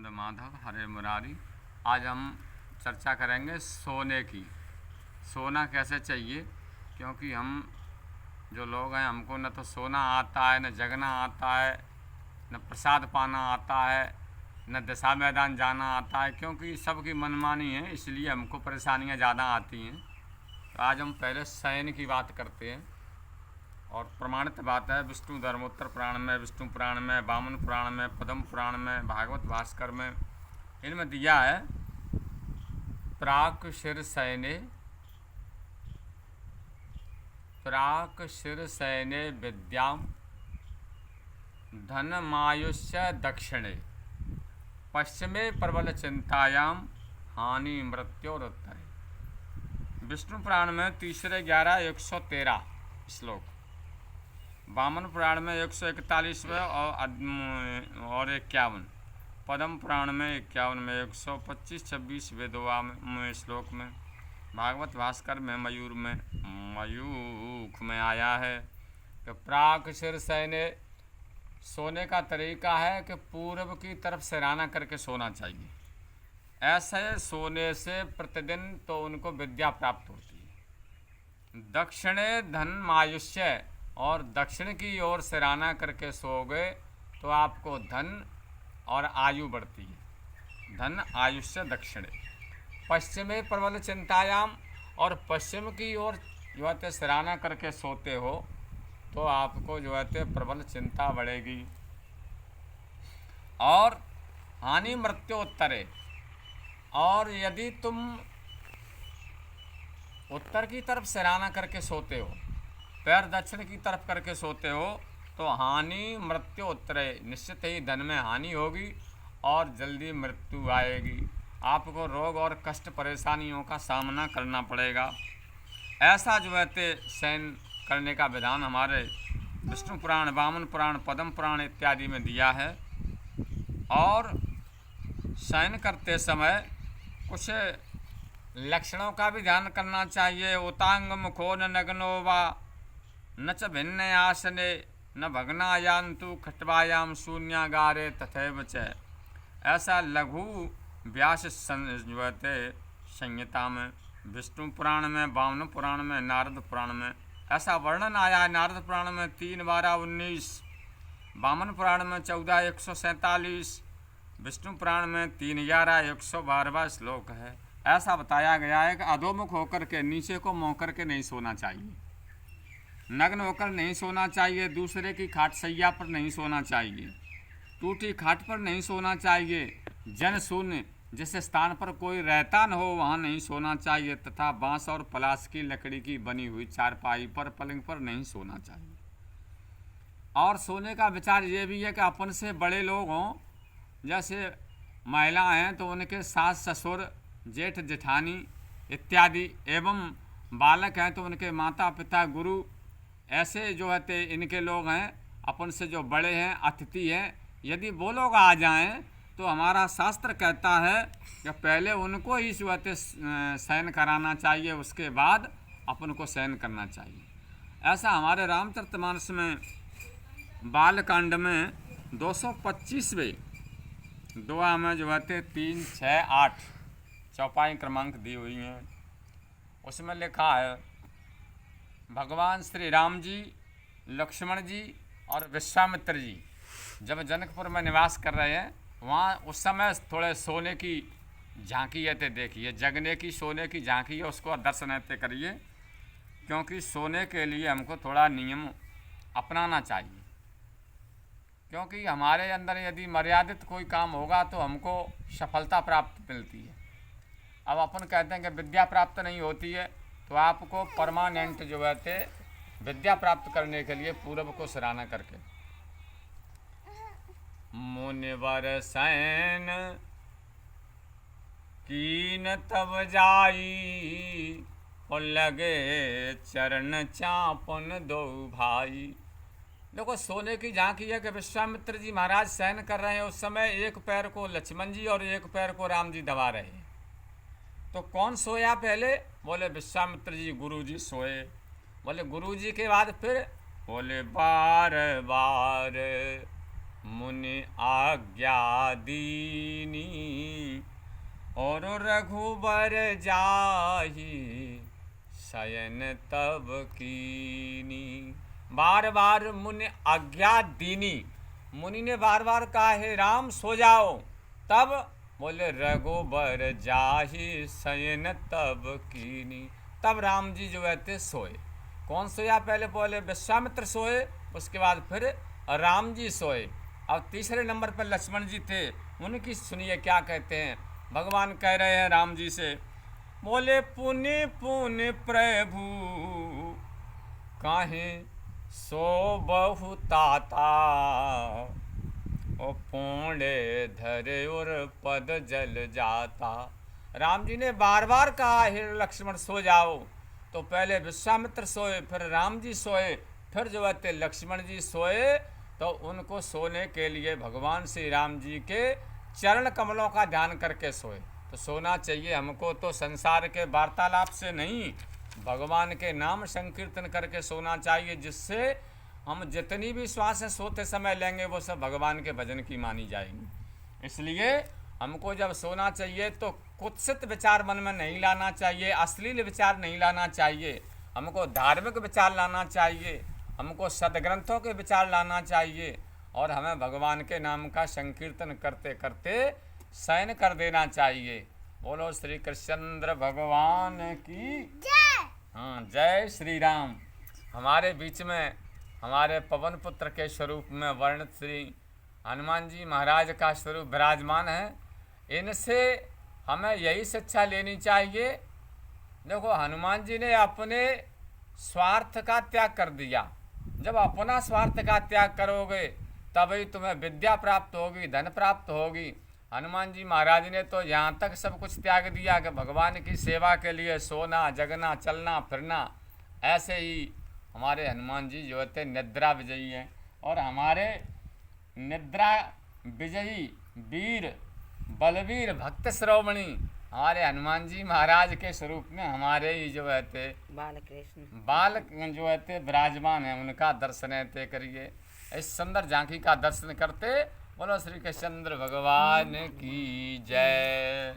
गोविंद माधव हरे मुरारी। आज हम चर्चा करेंगे सोने की। सोना कैसे चाहिए, क्योंकि हम जो लोग हैं हमको न तो सोना आता है, न जगना आता है, न प्रसाद पाना आता है, न दिशा मैदान जाना आता है, क्योंकि सबकी मनमानी है, इसलिए हमको परेशानियां ज़्यादा आती हैं। तो आज हम पहले शयन की बात करते हैं और प्रमाणित बात है विष्णु धर्मोत्तर पुराण में, विष्णु पुराण में, वामन पुराण में, पद्म पुराण में, भागवत भास्कर में, इनमें दिया है प्राक शिर शयने, प्राक शिर शयने विद्याम धन मायुष्य दक्षिणे पश्चिमे प्रबल चिंतायाम हानि मृत्योरुत्तरे। विष्णु पुराण में तीसरे 11 श्लोक, वामन पुराण में 141 और 51, पद्म पुराण में 51 में, 125-26 वेदों में श्लोक में, भागवत भास्कर में मयूख में आया है कि प्राक शिर शयने, सोने का तरीका है कि पूर्व की तरफ सिराना करके सोना चाहिए। ऐसे सोने से प्रतिदिन तो उनको विद्या प्राप्त होती है। दक्षिणे धन मायुष्य, और दक्षिण की ओर सिराना करके सोओगे तो आपको धन और आयु बढ़ती है। धन आयुष्य दक्षिणे। पश्चिमे प्रबल चिंतायाम, और पश्चिम की ओर जो है सिराना करके सोते हो तो आपको जो है प्रबल चिंता बढ़ेगी। और हानि मृत्योत्तरे, और यदि तुम उत्तर की तरफ सिराना करके सोते हो, पैर दक्षिण की तरफ करके सोते हो, तो हानि मृत्योत्तरे, निश्चित ही धन में हानि होगी और जल्दी मृत्यु आएगी। आपको रोग और कष्ट परेशानियों का सामना करना पड़ेगा। ऐसा जो है शयन करने का विधान हमारे विष्णु पुराण, वामन पुराण, पद्म पुराण इत्यादि में दिया है। और शयन करते समय कुछ लक्षणों का भी ध्यान करना चाहिए। उतांग मुखो न नग्नो वा न च भिन्न आसने न भग्नायांतु खट्वायाम शून्यागारे तथैव च। ऐसा लघु व्यास संहिता में, विष्णु पुराण में, वामन पुराण में, नारद पुराण में ऐसा वर्णन आया है। नारद पुराण में 3-12-19, वामन पुराण में 14-147, विष्णु पुराण में 3-11-112 श्लोक है। ऐसा बताया गया है कि अधोमुख होकर के, नीचे को मुँह करके नहीं सोना चाहिए, नग्न होकर नहीं सोना चाहिए, दूसरे की खाट सैया पर नहीं सोना चाहिए, टूटी खाट पर नहीं सोना चाहिए, जन शून्य जिस स्थान पर कोई रहता न हो वहाँ नहीं सोना चाहिए, तथा बांस और पलाश की लकड़ी की बनी हुई चारपाई पर, पलंग पर नहीं सोना चाहिए। और सोने का विचार ये भी है कि अपन से बड़े लोग हों, जैसे महिला हैं तो उनके सास ससुर, जेठ जेठानी इत्यादि, एवं बालक हैं तो उनके माता पिता, गुरु, ऐसे जो है इनके लोग हैं, अपन से जो बड़े हैं, अतिथि हैं, यदि वो लोग आ जाएं तो हमारा शास्त्र कहता है कि पहले उनको ही जो है शयन कराना चाहिए, उसके बाद अपन को शयन करना चाहिए। ऐसा हमारे रामचरितमानस में बालकांड में 225वें दुआ में जो है 3, 6, 8 चौपाई क्रमांक दी हुई हैं। उसमें लिखा है, भगवान श्री राम जी, लक्ष्मण जी और विश्वामित्र जी जब जनकपुर में निवास कर रहे हैं, वहाँ उस समय थोड़े सोने की झांकी है, देखिए जगने की सोने की झांकी है, उसको दर्शन ऐसे करिए, क्योंकि सोने के लिए हमको थोड़ा नियम अपनाना चाहिए। क्योंकि हमारे अंदर यदि मर्यादित कोई काम होगा तो हमको सफलता प्राप्त मिलती है। अब अपन कहते हैं कि विद्या प्राप्त नहीं होती है, तो आपको परमानेंट जो है विद्या प्राप्त करने के लिए पूर्व को सराहना करके, मुनिवर शयन कीन तब जाई, और लगे चरण चापन दो भाई। देखो सोने की झांकी है कि विश्वामित्र जी महाराज शयन कर रहे हैं, उस समय एक पैर को लक्ष्मण जी और एक पैर को राम जी दबा रहे हैं। तो कौन सोया पहले? बोले विश्वामित्र जी, गुरु जी सोए। बोले गुरु जी के बाद फिर? बोले बार बार मुनि आज्ञा दीनी और रघुबर जाहि शयन तब कीनी। बार बार मुनि आज्ञा दीनी, मुनि ने बार बार कहा हे राम सो जाओ, तब बोले रघुबर जाहि शयन तब कीनी। तब राम जी जो है थे सोए। कौन सोया? पहले बोले विश्वामित्र सोए, उसके बाद फिर राम जी सोए। अब तीसरे नंबर पर लक्ष्मण जी थे, उनकी सुनिए क्या कहते हैं। भगवान कह रहे हैं राम जी से, बोले पुनि पुनि प्रभु काहे सो बहुताता, ओ पूणे धरे और पद जल जाता। राम जी ने बार बार कहा हे लक्ष्मण सो जाओ, तो पहले विश्वामित्र सोए, फिर राम जी सोए, फिर जो है लक्ष्मण जी सोए। तो उनको सोने के लिए भगवान श्री राम जी के चरण कमलों का ध्यान करके सोए। तो सोना चाहिए हमको, तो संसार के वार्तालाप से नहीं, भगवान के नाम संकीर्तन करके सोना चाहिए, जिससे हम जितनी भी श्वासें सोते समय लेंगे वो सब भगवान के भजन की मानी जाएंगी। इसलिए हमको जब सोना चाहिए तो कुत्सित विचार मन में नहीं लाना चाहिए, अश्लील विचार नहीं लाना चाहिए, हमको धार्मिक विचार लाना चाहिए, हमको सदग्रंथों के विचार लाना चाहिए, और हमें भगवान के नाम का संकीर्तन करते करते शयन कर देना चाहिए। बोलो श्री कृष्णचंद्र भगवान की जय। हाँ, जय श्री राम। हमारे बीच में हमारे पवन पुत्र के स्वरूप में वर्णित श्री हनुमान जी महाराज का स्वरूप विराजमान है। इनसे हमें यही शिक्षा लेनी चाहिए। देखो, हनुमान जी ने अपने स्वार्थ का त्याग कर दिया। जब अपना स्वार्थ का त्याग करोगे तभी तुम्हें विद्या प्राप्त होगी, धन प्राप्त होगी। हनुमान जी महाराज ने तो यहाँ तक सब कुछ त्याग दिया कि भगवान की सेवा के लिए सोना, जगना, चलना फिरना। ऐसे ही हमारे हनुमान जी जो थे निद्रा विजयी हैं, और हमारे निद्रा विजयी वीर बलवीर भक्त श्रोमणी हमारे हनुमान जी महाराज के स्वरूप में हमारे ही जो है थे बालक जो है थे विराजमान है। उनका दर्शन है करिए, इस सुंदर झांकी का दर्शन करते। बोलो श्री कृष्णचंद्र भगवान की जय।